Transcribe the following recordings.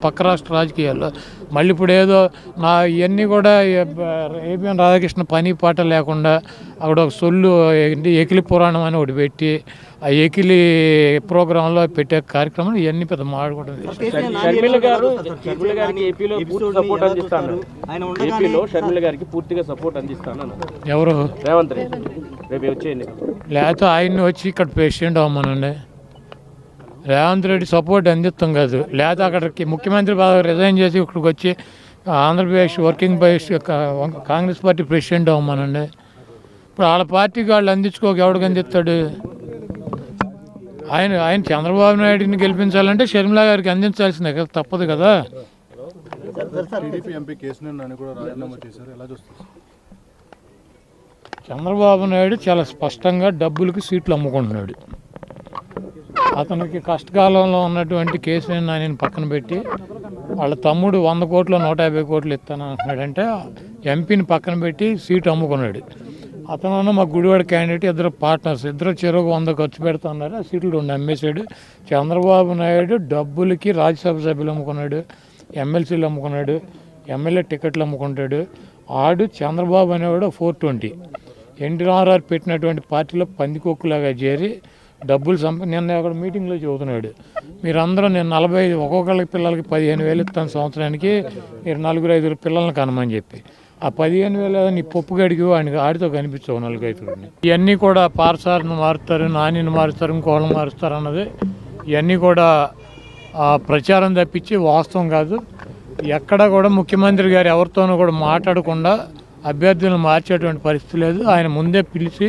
పక్క రాష్ట్ర రాజకీయాల్లో మళ్ళీ ఇప్పుడు ఏదో నా ఇవన్నీ కూడా ఏపీఎన్ రాధాకృష్ణ పని పాట లేకుండా అక్కడ ఒక సొల్లు ఎకిలి పురాణం అని ఒకటి పెట్టి ఆ ఎకిలి ప్రోగ్రాంలో పెట్టే కార్యక్రమం ఇవన్నీ పెద్ద మాట్లాడుకోవడం. ఎవరు లేకపోతే ఆయన్ని వచ్చి ఇక్కడ ప్రెసిడెంట్ అవ్వమనండి. రేవంత్ రెడ్డి సపోర్ట్ అందిస్తాం కాదు, లేదా అక్కడికి ముఖ్యమంత్రి పదవి రిజైన్ చేసి ఇక్కడికి వచ్చి Andhra Pradesh working press Congress party president అవ్వమనండి. ఇప్పుడు వాళ్ళ పార్టీకి వాళ్ళు అందించుకోక ఎవడికి అందిస్తాడు? ఆయన చంద్రబాబు నాయుడిని గెలిపించాలంటే షర్మిలా గారికి అందించాల్సిందే కదా, తప్పదు కదా. చంద్రబాబు నాయుడు చాలా స్పష్టంగా డబ్బులకి సీట్లు అమ్ముకుంటున్నాడు. అతనికి కష్టకాలంలో ఉన్నటువంటి కేసీఆర్ నాని పక్కన పెట్టి వాళ్ళ తమ్ముడు 100 కోట్లు 150 కోట్లు ఇస్తాను అంటున్నాడంటే ఎంపీని పక్కన పెట్టి సీటు అమ్ముకున్నాడు. అతను మా గుడివాడ క్యాండిడేట్, ఇద్దరు పార్ట్నర్స్, ఇద్దరు చెరువు 100 ఖర్చు పెడుతున్నారు. ఆ సీట్లు 2 అమ్మేశాడు. చంద్రబాబు నాయుడు డబ్బులకి రాజ్యసభ సభ్యులు అమ్ముకున్నాడు, ఎమ్మెల్సీలు అమ్ముకున్నాడు, ఎమ్మెల్యే టికెట్లు అమ్ముకుంటాడు. ఆడు చంద్రబాబు అనేవాడు 420 ఎన్టీఆర్ఆర్ పెట్టినటువంటి పార్టీలో పందికొక్కులాగా చేరి డబ్బులు నిన్న అక్కడ మీటింగ్లో చెబుతున్నాడు, మీరందరూ నేను 45 ఒక్కొక్కళ్ళకి పిల్లలకి 15,000 ఇస్తాను సంవత్సరానికి, మీరు 4-5 పిల్లల్ని కనమని చెప్పి ఆ 15,000 నీ పప్పు గడికి ఆడితో కనిపించవు 4-5. ఇవన్నీ కూడా పార్సార్ని మారుస్తారు, నానిని మారుస్తారు, ఇంకోళ్ళని మారుస్తారు అన్నది ఇవన్నీ కూడా ప్రచారం తప్పించి వాస్తవం కాదు. ఎక్కడ కూడా ముఖ్యమంత్రి గారు ఎవరితోనూ కూడా మాట్లాడకుండా అభ్యర్థులను మార్చేటువంటి పరిస్థితి లేదు. ఆయన ముందే పిలిచి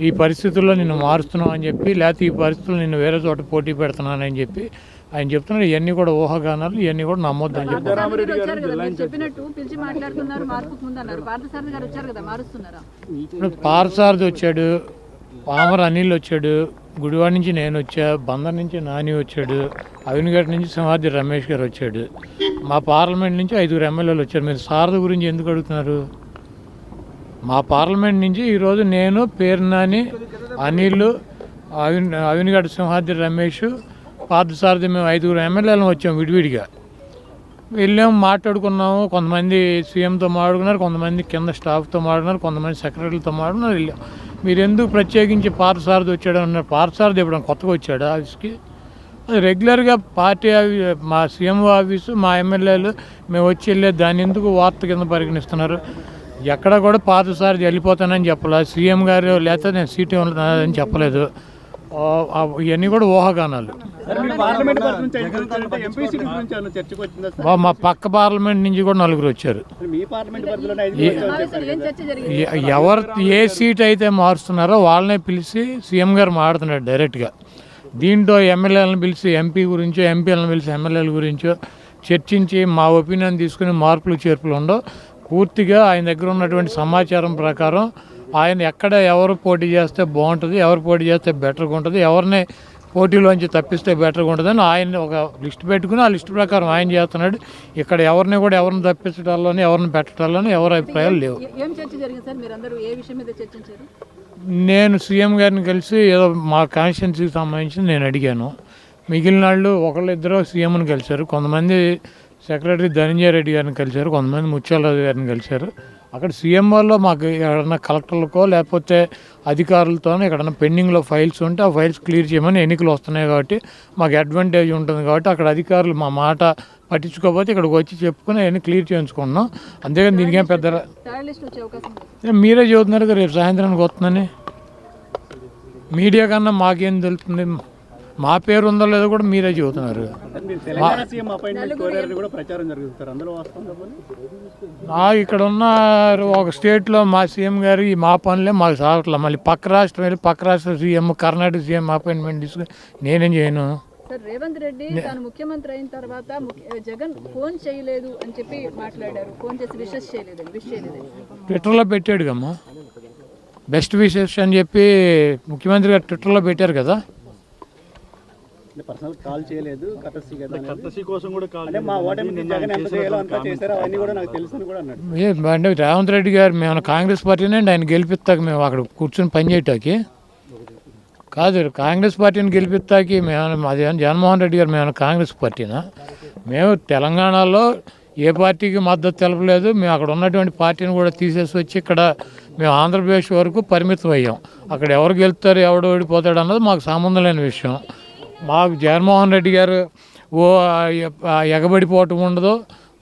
ఈ పరిస్థితుల్లో నిన్ను మారుస్తున్నావు అని చెప్పి, లేకపోతే ఈ పరిస్థితుల్లో నిన్ను వేరే చోట పోటీ పెడుతున్నానని చెప్పి ఆయన చెప్తున్నారు. ఇవన్నీ కూడా ఊహాగానాలు, ఇవన్నీ కూడా నమ్మొద్దు అని చెప్పి. ఇప్పుడు పార్సారథి వచ్చాడు, పామర అనిల్ వచ్చాడు, గుడివాడ నుంచి నేను వచ్చా, బందర్ నుంచి నాని వచ్చాడు, అవినిగడ్డ నుంచి సింహాద్రి రమేష్ గారు వచ్చాడు, మా పార్లమెంట్ నుంచి 5 ఎమ్మెల్యేలు వచ్చారు. మీరు సారథి గురించి ఎందుకు అడుగుతున్నారు? మా పార్లమెంట్ నుంచి ఈరోజు నేను, పేర్నాని, అనిల్, అవినిగడ్డ సింహాద్రి రమేష్, పార్థసారథి, మేము 5 ఎమ్మెల్యేలను వచ్చాము. విడివిడిగా వెళ్ళాము, మాట్లాడుకున్నాము. కొంతమంది సీఎంతో మాట్లాడుకున్నారు, కొంతమంది కింద స్టాఫ్తో మాట్లాడుకున్నారు, కొంతమంది సెక్రటరీలతో మాట్లాడుకున్నారు. వెళ్ళాం. మీరు ఎందుకు ప్రత్యేకించి పార్థసారథి వచ్చాడు అన్నారు? పార్థసారథి ఎప్పుడైనా కొత్తగా వచ్చాడు ఆఫీస్కి? అది రెగ్యులర్గా పార్టీ మా సీఎం ఆఫీసు, మా ఎమ్మెల్యేలు మేము వచ్చి వెళ్ళేది. దాన్ని ఎందుకు వార్త కింద పరిగణిస్తున్నారు? ఎక్కడ కూడా పార్థసారథి వెళ్ళిపోతానని చెప్పలేదు, సీఎం గారు లేకపోతే నేను సీటు అని చెప్పలేదు. ఇవన్నీ కూడా ఊహాగానాలు. మా పక్క పార్లమెంట్ నుంచి కూడా 4 వచ్చారు. ఎవరు ఏ సీట్ అయితే మారుస్తున్నారో వాళ్ళనే పిలిచి సీఎం గారు మాట్లాడుతున్నాడు డైరెక్ట్గా. దీంట్లో ఎమ్మెల్యేలను పిలిచి ఎంపీ గురించో, ఎంపీలను పిలిచి ఎమ్మెల్యేల గురించో చర్చించి మా ఒపీనియన్ తీసుకుని మార్పులు చేర్పులు ఉండవు. పూర్తిగా ఆయన దగ్గర ఉన్నటువంటి సమాచారం ప్రకారం ఆయన ఎక్కడ ఎవరు పోటీ చేస్తే బాగుంటుంది, ఎవరు పోటీ చేస్తే బెటర్గా ఉంటుంది, ఎవరిని పోటీలోంచి తప్పిస్తే బెటర్గా ఉంటుందని ఆయన ఒక లిస్ట్ పెట్టుకుని ఆ లిస్ట్ ప్రకారం ఆయన చేస్తున్నాడు. ఇక్కడ ఎవరిని కూడా ఎవరిని తప్పించడాల్లోనే, ఎవరిని పెట్టడాల్లోనే ఎవరి అభిప్రాయాలు లేవు. నేను సీఎం గారిని కలిసి ఏదో మా కాన్స్టిట్యున్సీకి సంబంధించి నేను అడిగాను. మిగిలిన వాళ్ళు ఒకళ్ళిద్దరూ సీఎంని కలిశారు, కొంతమంది సెక్రటరీ ధనంజయ రెడ్డి గారిని కలిశారు, కొంతమంది ముత్యాలరాజు గారిని కలిశారు. అక్కడ సీఎం వాళ్ళు మాకు ఎక్కడన్నా కలెక్టర్లకో లేకపోతే అధికారులతోనో ఎక్కడన్నా పెండింగ్లో ఫైల్స్ ఉంటే ఆ ఫైల్స్ క్లియర్ చేయమని, ఎన్నికలు వస్తున్నాయి కాబట్టి మాకు అడ్వాంటేజ్ ఉంటుంది కాబట్టి అక్కడ అధికారులు మా మాట పట్టించుకోకపోతే ఇక్కడికి వచ్చి చెప్పుకుని అవన్నీ క్లియర్ చేయించుకున్నాం. అంతేగాని దీనికేం పెద్ద మీరే చదువుతున్నారు కదా రేపు సాయంత్రానికి వస్తుందని. మీడియా కన్నా మాకేం తెలుస్తుంది? మా పేరు ఉందో లేదో కూడా మీరే చెబుతున్నారు. ఇక్కడ ఉన్న ఒక స్టేట్లో మా సీఎం గారు ఈ మా పనులే మాకు సాగట్లేదు. మళ్ళీ పక్క రాష్ట్రం వెళ్ళి పక్క రాష్ట్ర సీఎం, కర్ణాటక సీఎం అపాయింట్మెంట్ తీసుకుని నేనేం చేయను. రేవంత్ రెడ్డి తాను ముఖ్యమంత్రి అయిన తర్వాత జగన్ ఫోన్ చేయలేదు అని చెప్పి మాట్లాడారు. ఫోన్ చేసి విషెస్ చేయలేదు. ట్విట్టర్లో పెట్టాడు కమ్మా, బెస్ట్ విషెస్ అని చెప్పి ముఖ్యమంత్రి గారు ట్విట్టర్లో పెట్టారు కదా. పర్సనల్ కాల్ చేయలేదు, కటర్సీ కోసం కూడా కాల్ అంటే మా ఓటమి జగన్ ఎంత చేయాలో అంతా చేశారు, అవన్నీ కూడా నాకు తెలుసు అని కూడా అన్నాడు. అంటే రేవంత్ రెడ్డి గారు మేము కాంగ్రెస్ పార్టీనే ఆయన గెలిపిస్తాక మేము అక్కడ కూర్చొని పని చేయటానికి కాదు, కాంగ్రెస్ పార్టీని గెలిపిస్తాకి మేము అది జగన్మోహన్ రెడ్డి గారు మేము కాంగ్రెస్ పార్టీనా? మేము తెలంగాణలో ఏ పార్టీకి మద్దతు తెలపలేదు. మేము అక్కడ ఉన్నటువంటి పార్టీని కూడా తీసేసి వచ్చి ఇక్కడ మేము ఆంధ్రప్రదేశ్ వరకు పరిమితం అయ్యాం. అక్కడ ఎవరు గెలుస్తారు ఎవడు ఓడిపోతాడు అన్నది మాకు సంబంధం లేని విషయం. మాకు జగన్మోహన్ రెడ్డి గారు ఓ ఎగబడిపోవటం ఉండదు,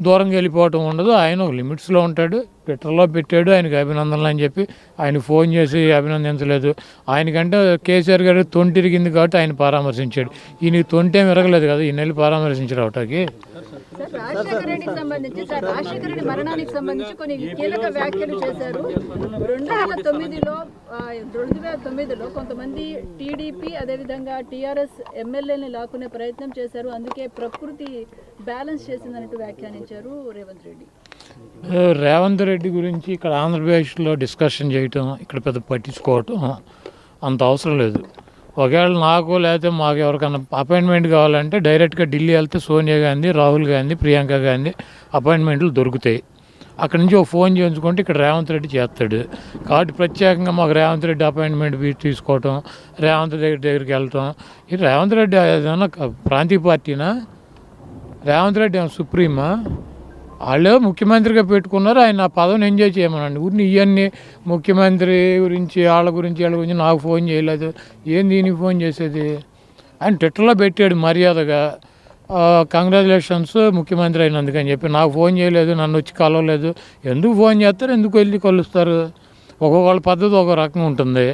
దూరంగా వెళ్ళిపోవటం ఉండదు. ఆయన ఒక లిమిట్స్లో ఉంటాడు. ట్విట్టర్లో పెట్టాడు ఆయనకి అభినందనలు అని చెప్పి, ఆయన ఫోన్ చేసి అభినందించలేదు. ఆయనకంటే కేసీఆర్ గారు తొంటిరిగింది కాబట్టి ఆయన పరామర్శించాడు. ఈయనకి తొంటేం విరగలేదు కదా, ఈయన వెళ్ళి పరామర్శించారు అవటాకి. సార్, రాజశేఖర రెడ్డికి సంబంధించి రాజశేఖర రెడ్డి మరణానికి సంబంధించి కొన్ని కీలక వ్యాఖ్యలు చేశారు. 2009లో కొంతమంది టీడీపీ అదేవిధంగా టీఆర్ఎస్ ఎమ్మెల్యేని లాక్కునే ప్రయత్నం చేశారు, అందుకే ప్రకృతి బ్యాలెన్స్ చేసిందన్నట్టు వ్యాఖ్యానించారు రేవంత్ రెడ్డి. రేవంత్ రెడ్డి గురించి ఇక్కడ ఆంధ్రప్రదేశ్లో డిస్కషన్ చేయటం, ఇక్కడ పెద్ద పట్టించుకోవటం అంత అవసరం లేదు. ఒకవేళ నాకు లేకపోతే మాకు ఎవరికైనా అపాయింట్మెంట్ కావాలంటే డైరెక్ట్గా ఢిల్లీ వెళ్తే సోనియా గాంధీ, రాహుల్ గాంధీ, ప్రియాంక గాంధీ అపాయింట్మెంట్లు దొరుకుతాయి. అక్కడి నుంచి ఒక ఫోన్ చేయించుకుంటే ఇక్కడ రేవంత్ రెడ్డి చేస్తాడు. కాబట్టి ప్రత్యేకంగా మాకు రేవంత్ రెడ్డి అపాయింట్మెంట్ తీసుకోవటం, రేవంత్ రెడ్డి దగ్గరికి వెళ్ళటం, ఈ రేవంత్ రెడ్డి ఏదైనా ప్రాంతీయ పార్టీనా? రేవంత్ రెడ్డి ఏమైనా సుప్రీమా? వాళ్ళు ముఖ్యమంత్రిగా పెట్టుకున్నారు, ఆయన ఆ పదవిని ఎంజాయ్ చేయమనండి. ఊరిని ఇవన్నీ ముఖ్యమంత్రి గురించి వాళ్ళ గురించి నాకు ఫోన్ చేయలేదు. ఏంది దీనికి ఫోన్ చేసేది? ఆయన ట్విట్టర్లో పెట్టాడు మర్యాదగా, కంగ్రాచులేషన్స్ ముఖ్యమంత్రి అయినందుకని చెప్పి. నాకు ఫోన్ చేయలేదు, నన్ను వచ్చి కలవలేదు. ఎందుకు ఫోన్ చేస్తారు, ఎందుకు వెళ్ళి కలుస్తారు? ఒక్కొక్కళ్ళ పద్ధతి ఒక రకంగా ఉంటుంది.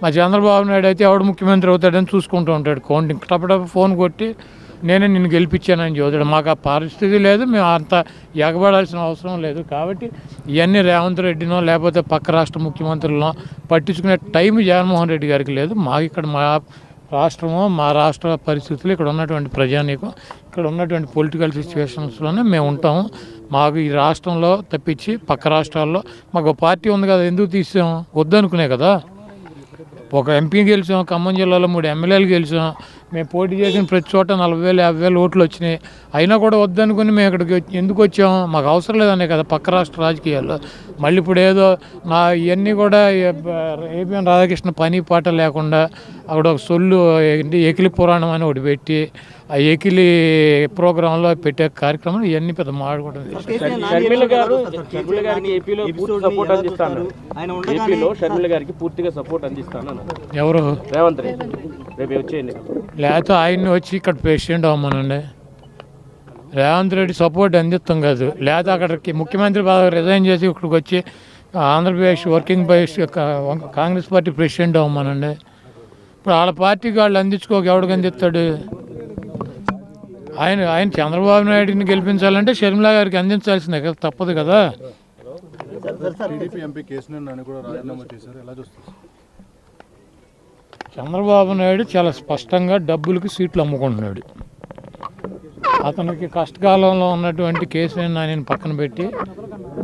మా చంద్రబాబు నాయుడు అయితే ఎవడు ముఖ్యమంత్రి అవుతాడని చూసుకుంటూ ఉంటాడు. కౌంటింగ్ టపటప ఫోన్ కొట్టి నేనే నిన్ను గెలిపించానని చదువుతాడు. మాకు ఆ పరిస్థితి లేదు, మేము అంత ఎగబడాల్సిన అవసరం లేదు. కాబట్టి ఇవన్నీ రేవంత్ రెడ్డినో లేకపోతే పక్క రాష్ట్ర ముఖ్యమంత్రులనో పట్టించుకునే టైం జగన్మోహన్ రెడ్డి గారికి లేదు. మాకు ఇక్కడ మా రాష్ట్రము, మా రాష్ట్ర పరిస్థితులు, ఇక్కడ ఉన్నటువంటి ప్రజానీకం, ఇక్కడ ఉన్నటువంటి పొలిటికల్ సిచ్యువేషన్స్లోనే మేము ఉంటాము. మాకు ఈ రాష్ట్రంలో తప్పించి పక్క రాష్ట్రాల్లో మాకు పార్టీ ఉంది కదా, ఎందుకు తీసాం? వద్దనుకునే కదా. ఒక ఎంపీ గెలిచాం, ఖమ్మం జిల్లాలో 3 ఎమ్మెల్యేలు గెలిచాం. మేము పోటీ చేసిన ప్రతి చోట 40,000, 50,000 ఓట్లు వచ్చినాయి. అయినా కూడా వద్దనుకుని మేము ఇక్కడికి ఎందుకు వచ్చాం? మాకు అవసరం లేదనే కదా పక్క రాష్ట్ర రాజకీయాల్లో. మళ్ళీ ఇప్పుడు ఏదో ఇవన్నీ కూడా ఏపీఎన్ రాధాకృష్ణ పని పాట లేకుండా అక్కడ ఒక సొల్లు ఎకిలి పురాణం అని ఒకటి పెట్టి ఆ ఎకిలి ప్రోగ్రాంలో పెట్టే కార్యక్రమం ఇవన్నీ పెద్ద మాట్లాడుకోవడం. షర్మిల గారికి ఏపీలో సపోర్ట్ అందిస్తాను, ఏపీలో షర్మిల గారికి పూర్తిగా సపోర్ట్ అందిస్తాను ఎవరు? రేవంత్ రెడ్డి రేపు వచ్చేయండి. లేకపోతే ఆయన్ని వచ్చి ఇక్కడ ప్రెసిడెంట్ అవ్వమనండి. రేవంత్ రెడ్డి సపోర్ట్ అందిస్తాం కాదు. లేకపోతే అక్కడికి ముఖ్యమంత్రి పదవి రిజైన్ చేసి ఇక్కడికి వచ్చి Andhra Pradesh working president Congress party president అవ్వమనండి. ఇప్పుడు వాళ్ళ పార్టీకి వాళ్ళు అందించుకోక ఎవడికి అందిస్తాడు? ఆయన చంద్రబాబు నాయుడిని గెలిపించాలంటే షర్మిల గారికి అందించాల్సిందే కదా, తప్పదు కదా. చంద్రబాబు నాయుడు చాలా స్పష్టంగా డబ్బులకి సీట్లు అమ్ముకుంటున్నాడు. అతనికి కష్టకాలంలో ఉన్నటువంటి కేసీఆర్ నానిని పక్కన పెట్టి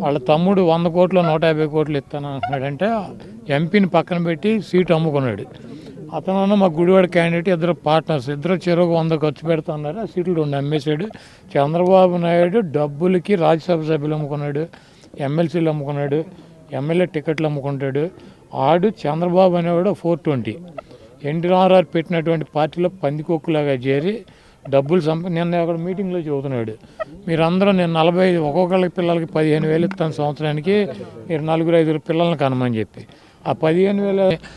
వాళ్ళ తమ్ముడు 100 కోట్లు 150 కోట్లు ఇస్తాను అంటున్నాడంటే ఎంపీని పక్కన పెట్టి సీటు అమ్ముకున్నాడు. అతను మా గుడివాడ క్యాండిడేట్, ఇద్దరు పార్ట్నర్స్, ఇద్దరు చెరువు 100 ఖర్చు పెడుతున్నారు. ఆ సీట్లు 2 అమ్మేశాడు. చంద్రబాబు నాయుడు డబ్బులకి రాజ్యసభ సభ్యులు అమ్ముకున్నాడు, ఎమ్మెల్సీలు అమ్ముకున్నాడు, ఎమ్మెల్యే టికెట్లు అమ్ముకుంటాడు. ఆడు చంద్రబాబు అనేవాడు 420 ఎన్టీ రామారావు పెట్టినటువంటి పార్టీలో పందికొక్కులాగా చేరి డబ్బులు నిన్న అక్కడ మీటింగ్లో చెబుతున్నాడు, మీరందరూ నేను 45 ఒక్కొక్కళ్ళకి పిల్లలకి 15,000 ఇస్తాను సంవత్సరానికి, మీరు 4-5 పిల్లల్ని కనమని చెప్పి. ఆ 15,000